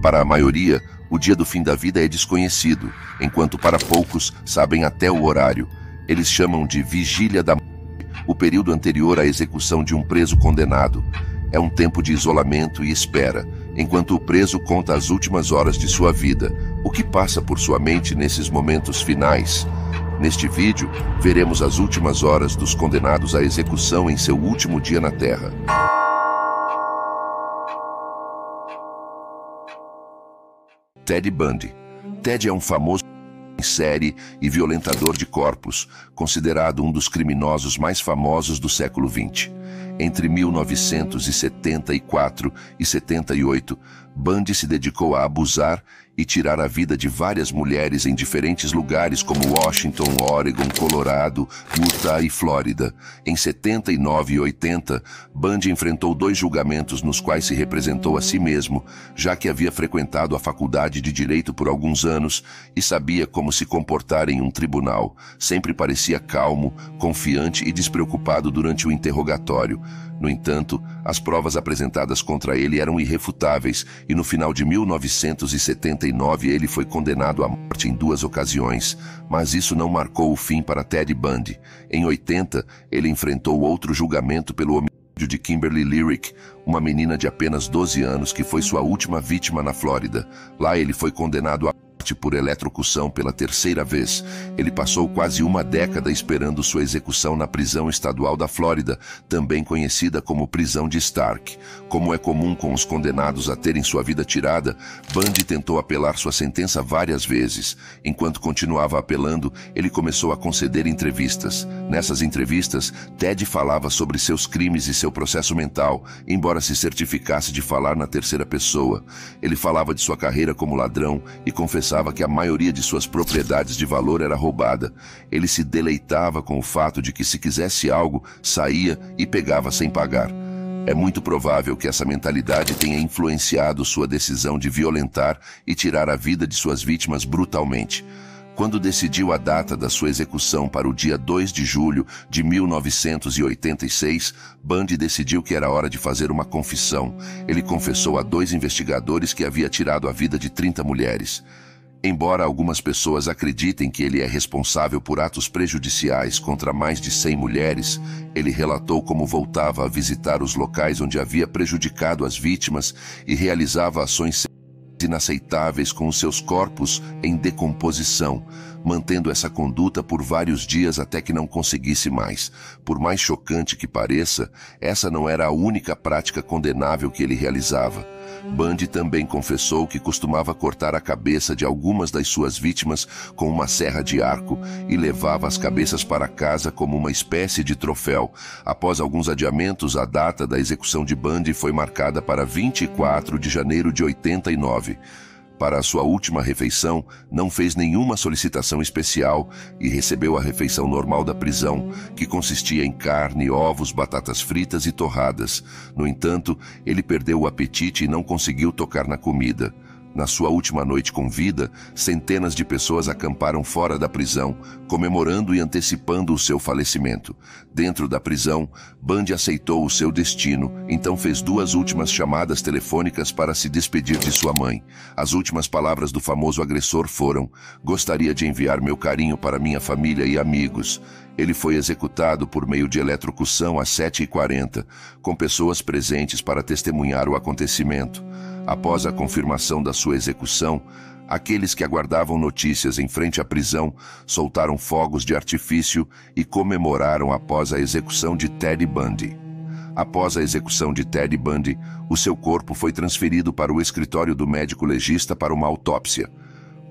Para a maioria, o dia do fim da vida é desconhecido, enquanto para poucos sabem até o horário. Eles chamam de vigília da morte o período anterior à execução de um preso condenado. É um tempo de isolamento e espera, enquanto o preso conta as últimas horas de sua vida. O que passa por sua mente nesses momentos finais? Neste vídeo, veremos as últimas horas dos condenados à execução em seu último dia na Terra. Ted Bundy. Ted é um famoso em série e violentador de corpos, considerado um dos criminosos mais famosos do século XX. Entre 1974 e 78, Bundy se dedicou a abusar e tirar a vida de várias mulheres em diferentes lugares como Washington, Oregon, Colorado, Utah e Flórida. Em 79 e 80, Bundy enfrentou 2 julgamentos nos quais se representou a si mesmo, já que havia frequentado a faculdade de Direito por alguns anos e sabia como se comportar em um tribunal. Sempre parecia calmo, confiante e despreocupado durante o interrogatório. No entanto, as provas apresentadas contra ele eram irrefutáveis e no final de 1979 ele foi condenado à morte em 2 ocasiões. Mas isso não marcou o fim para Ted Bundy. Em 80, ele enfrentou outro julgamento pelo homicídio de Kimberly Lyric, uma menina de apenas 12 anos que foi sua última vítima na Flórida. Lá ele foi condenado à morte por eletrocução pela 3ª vez. Ele passou quase uma década esperando sua execução na prisão estadual da Flórida, também conhecida como prisão de Stark. Como é comum com os condenados a terem sua vida tirada, Bundy tentou apelar sua sentença várias vezes. Enquanto continuava apelando, ele começou a conceder entrevistas. Nessas entrevistas, Ted falava sobre seus crimes e seu processo mental, embora se certificasse de falar na 3ª pessoa. Ele falava de sua carreira como ladrão e confessava que a maioria de suas propriedades de valor era roubada. Ele se deleitava com o fato de que se quisesse algo, saía e pegava sem pagar. É muito provável que essa mentalidade tenha influenciado sua decisão de violentar e tirar a vida de suas vítimas brutalmente. Quando decidiu a data da sua execução para o dia 2 de julho de 1986, Bundy decidiu que era hora de fazer uma confissão. Ele confessou a 2 investigadores que havia tirado a vida de 30 mulheres. Embora algumas pessoas acreditem que ele é responsável por atos prejudiciais contra mais de 100 mulheres, ele relatou como voltava a visitar os locais onde havia prejudicado as vítimas e realizava ações inaceitáveis com os seus corpos em decomposição, mantendo essa conduta por vários dias até que não conseguisse mais. Por mais chocante que pareça, essa não era a única prática condenável que ele realizava. Bundy também confessou que costumava cortar a cabeça de algumas das suas vítimas com uma serra de arco e levava as cabeças para casa como uma espécie de troféu. Após alguns adiamentos, a data da execução de Bundy foi marcada para 24 de janeiro de 89. Para a sua última refeição, não fez nenhuma solicitação especial e recebeu a refeição normal da prisão, que consistia em carne, ovos, batatas fritas e torradas. No entanto, ele perdeu o apetite e não conseguiu tocar na comida. Na sua última noite com vida, centenas de pessoas acamparam fora da prisão, comemorando e antecipando o seu falecimento. Dentro da prisão, Bundy aceitou o seu destino, então fez 2 últimas chamadas telefônicas para se despedir de sua mãe. As últimas palavras do famoso agressor foram: "Gostaria de enviar meu carinho para minha família e amigos." Ele foi executado por meio de eletrocução às 7h40, com pessoas presentes para testemunhar o acontecimento. Após a confirmação da sua execução, aqueles que aguardavam notícias em frente à prisão soltaram fogos de artifício e comemoraram após a execução de Ted Bundy. Após a execução de Ted Bundy, o seu corpo foi transferido para o escritório do médico legista para uma autópsia.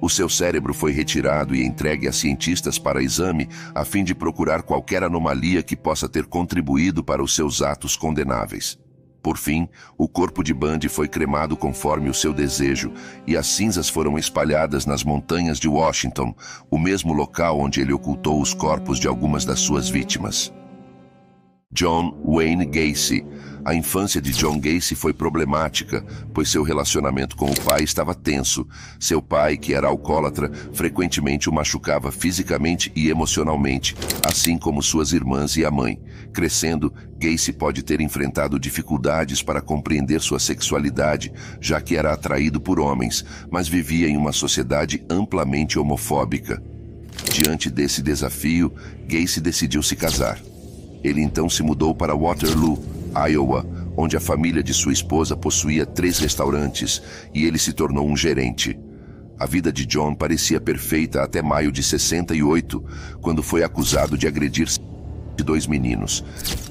O seu cérebro foi retirado e entregue a cientistas para exame a fim de procurar qualquer anomalia que possa ter contribuído para os seus atos condenáveis. Por fim, o corpo de Bundy foi cremado conforme o seu desejo e as cinzas foram espalhadas nas montanhas de Washington, o mesmo local onde ele ocultou os corpos de algumas das suas vítimas. John Wayne Gacy. A infância de John Gacy foi problemática, pois seu relacionamento com o pai estava tenso. Seu pai, que era alcoólatra, frequentemente o machucava fisicamente e emocionalmente, assim como suas irmãs e a mãe. Crescendo, Gacy pode ter enfrentado dificuldades para compreender sua sexualidade, já que era atraído por homens, mas vivia em uma sociedade amplamente homofóbica. Diante desse desafio, Gacy decidiu se casar. Ele então se mudou para Waterloo, Iowa, onde a família de sua esposa possuía 3 restaurantes e ele se tornou um gerente. A vida de John parecia perfeita até maio de 68, quando foi acusado de agredir 2 meninos.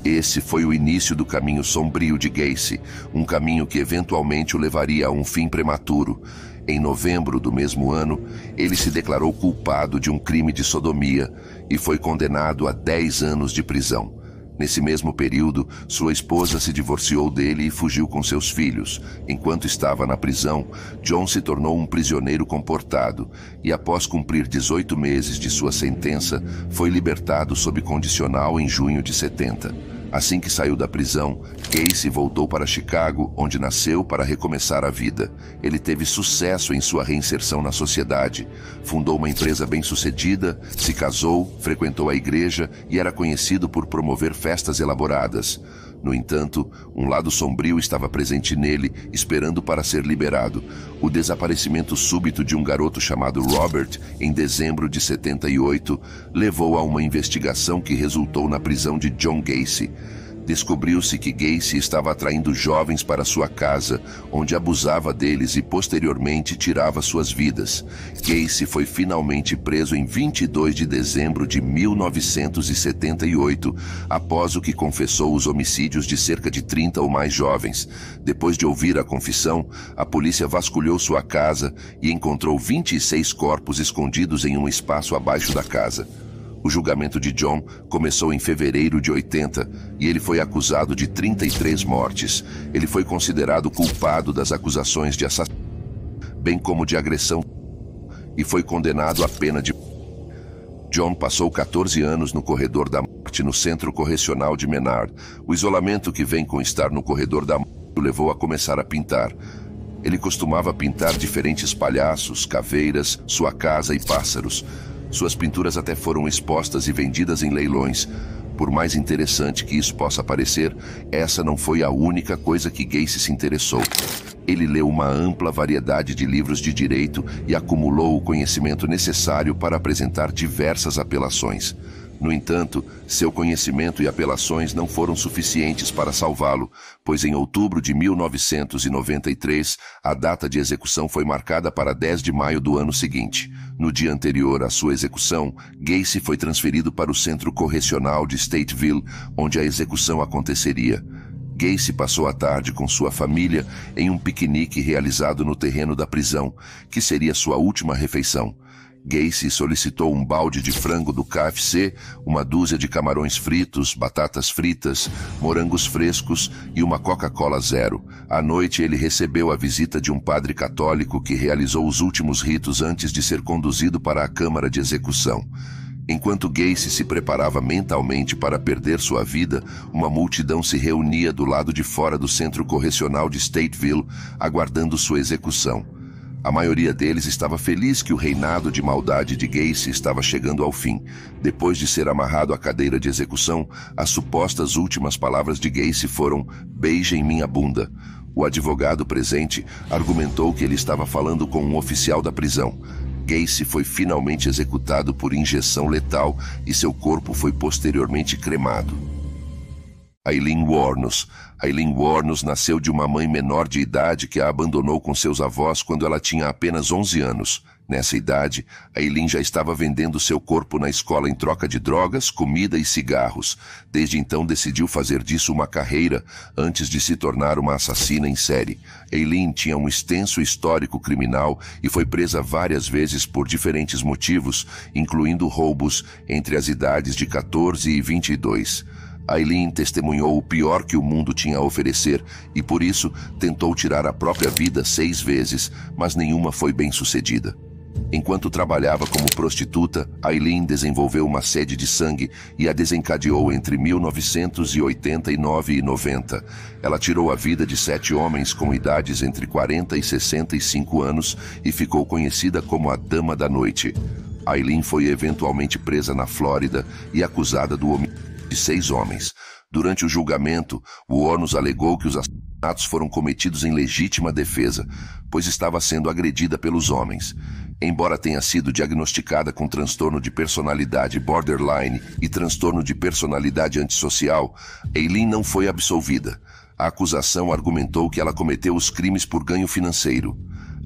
Esse foi o início do caminho sombrio de Gacy, um caminho que eventualmente o levaria a um fim prematuro. Em novembro do mesmo ano, ele se declarou culpado de um crime de sodomia e foi condenado a 10 anos de prisão. Nesse mesmo período, sua esposa se divorciou dele e fugiu com seus filhos. Enquanto estava na prisão, John se tornou um prisioneiro comportado e, após cumprir 18 meses de sua sentença, foi libertado sob condicional em junho de 70. Assim que saiu da prisão, Gacy voltou para Chicago, onde nasceu, para recomeçar a vida. Ele teve sucesso em sua reinserção na sociedade. Fundou uma empresa bem-sucedida, se casou, frequentou a igreja e era conhecido por promover festas elaboradas. No entanto, um lado sombrio estava presente nele, esperando para ser liberado. O desaparecimento súbito de um garoto chamado Robert, em dezembro de 78, levou a uma investigação que resultou na prisão de John Gacy. Descobriu-se que Gacy estava atraindo jovens para sua casa, onde abusava deles e posteriormente tirava suas vidas. Gacy foi finalmente preso em 22 de dezembro de 1978, após o que confessou os homicídios de cerca de 30 ou mais jovens. Depois de ouvir a confissão, a polícia vasculhou sua casa e encontrou 26 corpos escondidos em um espaço abaixo da casa. O julgamento de John começou em fevereiro de 80 e ele foi acusado de 33 mortes. Ele foi considerado culpado das acusações de assassinato, bem como de agressão, e foi condenado à pena de... John passou 14 anos no corredor da morte no Centro Correcional de Menard. O isolamento que vem com estar no corredor da morte o levou a começar a pintar. Ele costumava pintar diferentes palhaços, caveiras, sua casa e pássaros. Suas pinturas até foram expostas e vendidas em leilões. Por mais interessante que isso possa parecer, essa não foi a única coisa que Gacy se interessou. Ele leu uma ampla variedade de livros de direito e acumulou o conhecimento necessário para apresentar diversas apelações. No entanto, seu conhecimento e apelações não foram suficientes para salvá-lo, pois em outubro de 1993, a data de execução foi marcada para 10 de maio do ano seguinte. No dia anterior à sua execução, Gacy foi transferido para o Centro Correcional de Stateville, onde a execução aconteceria. Gacy passou a tarde com sua família em um piquenique realizado no terreno da prisão, que seria sua última refeição. Gacy solicitou um balde de frango do KFC, uma dúzia de camarões fritos, batatas fritas, morangos frescos e uma Coca-Cola Zero. À noite, ele recebeu a visita de um padre católico que realizou os últimos ritos antes de ser conduzido para a câmara de execução. Enquanto Gacy se preparava mentalmente para perder sua vida, uma multidão se reunia do lado de fora do Centro Correcional de Stateville, aguardando sua execução. A maioria deles estava feliz que o reinado de maldade de Gacy estava chegando ao fim. Depois de ser amarrado à cadeira de execução, as supostas últimas palavras de Gacy foram: "Beijem minha bunda". O advogado presente argumentou que ele estava falando com um oficial da prisão. Gacy foi finalmente executado por injeção letal e seu corpo foi posteriormente cremado. Aileen Wuornos. Aileen Wuornos nasceu de uma mãe menor de idade que a abandonou com seus avós quando ela tinha apenas 11 anos. Nessa idade, Aileen já estava vendendo seu corpo na escola em troca de drogas, comida e cigarros. Desde então decidiu fazer disso uma carreira, antes de se tornar uma assassina em série. Aileen tinha um extenso histórico criminal e foi presa várias vezes por diferentes motivos, incluindo roubos entre as idades de 14 e 22. Aileen testemunhou o pior que o mundo tinha a oferecer e, por isso, tentou tirar a própria vida 6 vezes, mas nenhuma foi bem-sucedida. Enquanto trabalhava como prostituta, Aileen desenvolveu uma sede de sangue e a desencadeou entre 1989 e 90. Ela tirou a vida de 7 homens com idades entre 40 e 65 anos e ficou conhecida como a Dama da Noite. Aileen foi eventualmente presa na Flórida e acusada do homicídio de 6 homens. Durante o julgamento, o ônus alegou que os assassinatos foram cometidos em legítima defesa, pois estava sendo agredida pelos homens. Embora tenha sido diagnosticada com transtorno de personalidade borderline e transtorno de personalidade antissocial, Aileen não foi absolvida. A acusação argumentou que ela cometeu os crimes por ganho financeiro.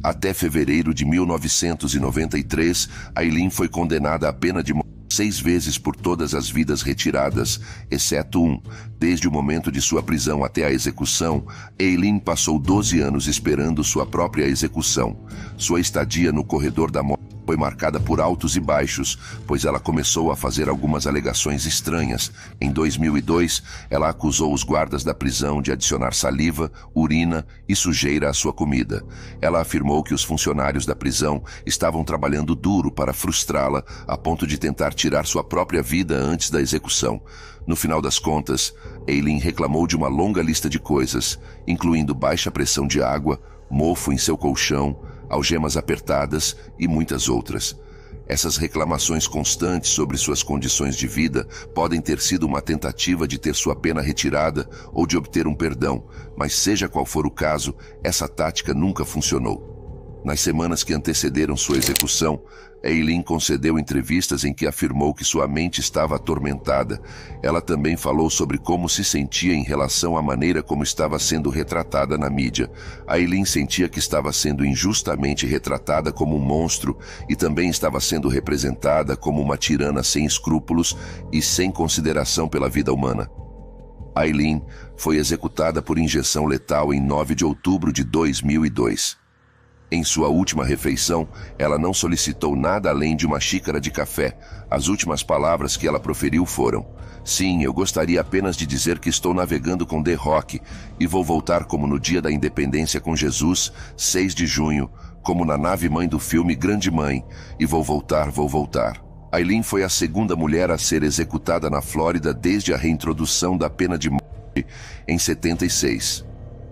Até fevereiro de 1993, Aileen foi condenada à pena de morte 6 vezes por todas as vidas retiradas, exceto 1. Desde o momento de sua prisão até a execução, Aileen passou 12 anos esperando sua própria execução. Sua estadia no corredor da morte foi marcada por altos e baixos, pois ela começou a fazer algumas alegações estranhas. Em 2002, ela acusou os guardas da prisão de adicionar saliva, urina e sujeira à sua comida. Ela afirmou que os funcionários da prisão estavam trabalhando duro para frustrá-la, a ponto de tentar tirar sua própria vida antes da execução. No final das contas, Aileen reclamou de uma longa lista de coisas, incluindo baixa pressão de água, mofo em seu colchão, algemas apertadas e muitas outras. Essas reclamações constantes sobre suas condições de vida podem ter sido uma tentativa de ter sua pena retirada ou de obter um perdão, mas seja qual for o caso, essa tática nunca funcionou. Nas semanas que antecederam sua execução, Aileen concedeu entrevistas em que afirmou que sua mente estava atormentada. Ela também falou sobre como se sentia em relação à maneira como estava sendo retratada na mídia. Aileen sentia que estava sendo injustamente retratada como um monstro e também estava sendo representada como uma tirana sem escrúpulos e sem consideração pela vida humana. Aileen foi executada por injeção letal em 9 de outubro de 2002. Em sua última refeição, ela não solicitou nada além de uma xícara de café. As últimas palavras que ela proferiu foram: "Sim, eu gostaria apenas de dizer que estou navegando com The Rock e vou voltar como no dia da independência com Jesus, 6 de junho, como na nave-mãe do filme Grande Mãe, e vou voltar, vou voltar." Aileen foi a segunda mulher a ser executada na Flórida desde a reintrodução da pena de morte em 76.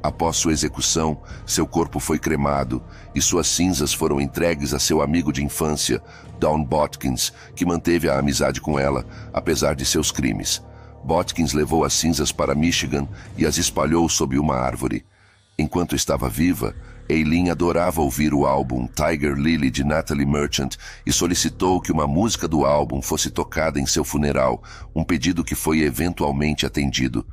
Após sua execução, seu corpo foi cremado e suas cinzas foram entregues a seu amigo de infância, Don Botkins, que manteve a amizade com ela, apesar de seus crimes. Botkins levou as cinzas para Michigan e as espalhou sob uma árvore. Enquanto estava viva, Aileen adorava ouvir o álbum Tiger Lily de Natalie Merchant e solicitou que uma música do álbum fosse tocada em seu funeral, um pedido que foi eventualmente atendido.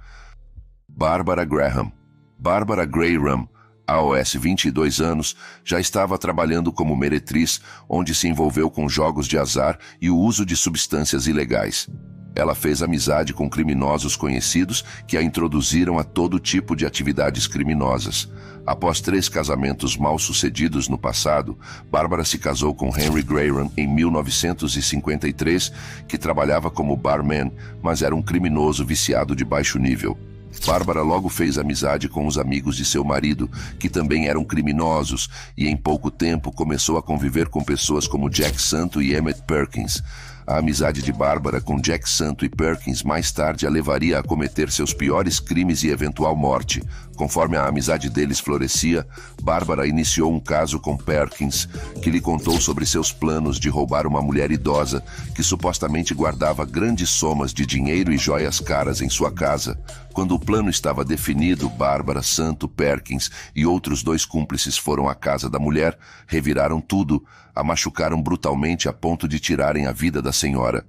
Barbara Graham. Barbara Graham, aos 22 anos, já estava trabalhando como meretriz, onde se envolveu com jogos de azar e o uso de substâncias ilegais. Ela fez amizade com criminosos conhecidos que a introduziram a todo tipo de atividades criminosas. Após 3 casamentos mal-sucedidos no passado, Barbara se casou com Henry Graham em 1953, que trabalhava como barman, mas era um criminoso viciado de baixo nível. Barbara logo fez amizade com os amigos de seu marido, que também eram criminosos, e em pouco tempo começou a conviver com pessoas como Jack Santo e Emmett Perkins. A amizade de Barbara com Jack Santo e Perkins mais tarde a levaria a cometer seus piores crimes e eventual morte. Conforme a amizade deles florescia, Barbara iniciou um caso com Perkins, que lhe contou sobre seus planos de roubar uma mulher idosa que supostamente guardava grandes somas de dinheiro e joias caras em sua casa. Quando o plano estava definido, Barbara, Santo, Perkins e outros 2 cúmplices foram à casa da mulher, reviraram tudo, a machucaram brutalmente a ponto de tirarem a vida da senhora.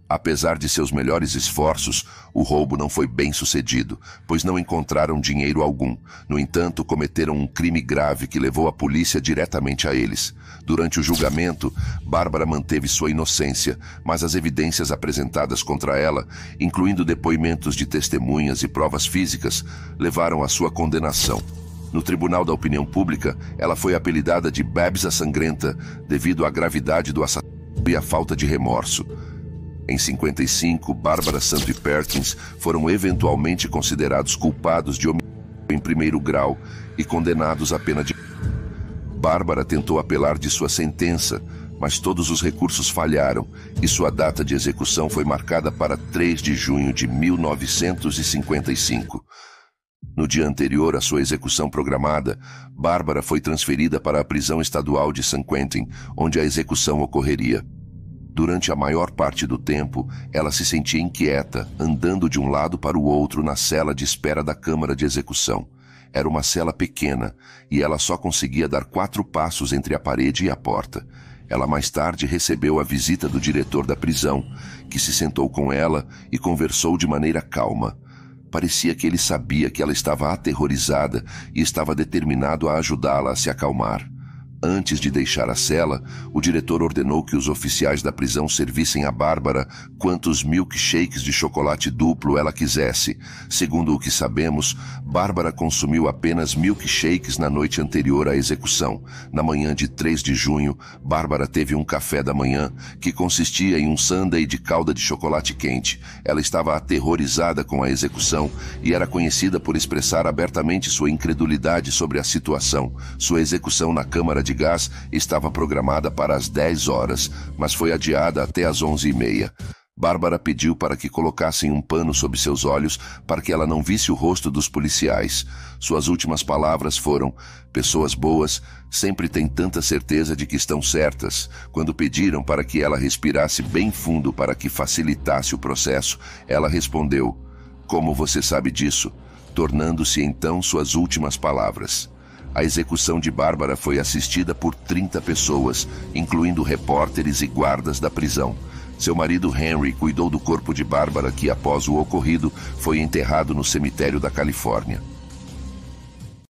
Apesar de seus melhores esforços, o roubo não foi bem sucedido, pois não encontraram dinheiro algum. No entanto, cometeram um crime grave que levou a polícia diretamente a eles. Durante o julgamento, Barbara manteve sua inocência, mas as evidências apresentadas contra ela, incluindo depoimentos de testemunhas e provas físicas, levaram à sua condenação. No Tribunal da Opinião Pública, ela foi apelidada de Babs a Sangrenta devido à gravidade do assassinato e à falta de remorso. Em 55, Barbara, Santo e Perkins foram eventualmente considerados culpados de homicídio em primeiro grau e condenados à pena de morte. Bárbara tentou apelar de sua sentença, mas todos os recursos falharam e sua data de execução foi marcada para 3 de junho de 1955. No dia anterior à sua execução programada, Bárbara foi transferida para a prisão estadual de San Quentin, onde a execução ocorreria. Durante a maior parte do tempo, ela se sentia inquieta, andando de um lado para o outro na cela de espera da câmara de execução. Era uma cela pequena, e ela só conseguia dar 4 passos entre a parede e a porta. Ela mais tarde recebeu a visita do diretor da prisão, que se sentou com ela e conversou de maneira calma. Parecia que ele sabia que ela estava aterrorizada e estava determinado a ajudá-la a se acalmar. Antes de deixar a cela, o diretor ordenou que os oficiais da prisão servissem a Bárbara quantos milkshakes de chocolate duplo ela quisesse. Segundo o que sabemos, Bárbara consumiu apenas milkshakes na noite anterior à execução. Na manhã de 3 de junho, Bárbara teve um café da manhã que consistia em um sundae de calda de chocolate quente. Ela estava aterrorizada com a execução e era conhecida por expressar abertamente sua incredulidade sobre a situação. Sua execução na câmara de gás estava programada para as 10 horas, mas foi adiada até as 11h30. Bárbara pediu para que colocassem um pano sob seus olhos para que ela não visse o rosto dos policiais. Suas últimas palavras foram: "Pessoas boas sempre têm tanta certeza de que estão certas." Quando pediram para que ela respirasse bem fundo para que facilitasse o processo, ela respondeu: "Como você sabe disso?", tornando-se então suas últimas palavras. A execução de Bárbara foi assistida por 30 pessoas, incluindo repórteres e guardas da prisão. Seu marido Henry cuidou do corpo de Bárbara, que após o ocorrido foi enterrado no cemitério da Califórnia.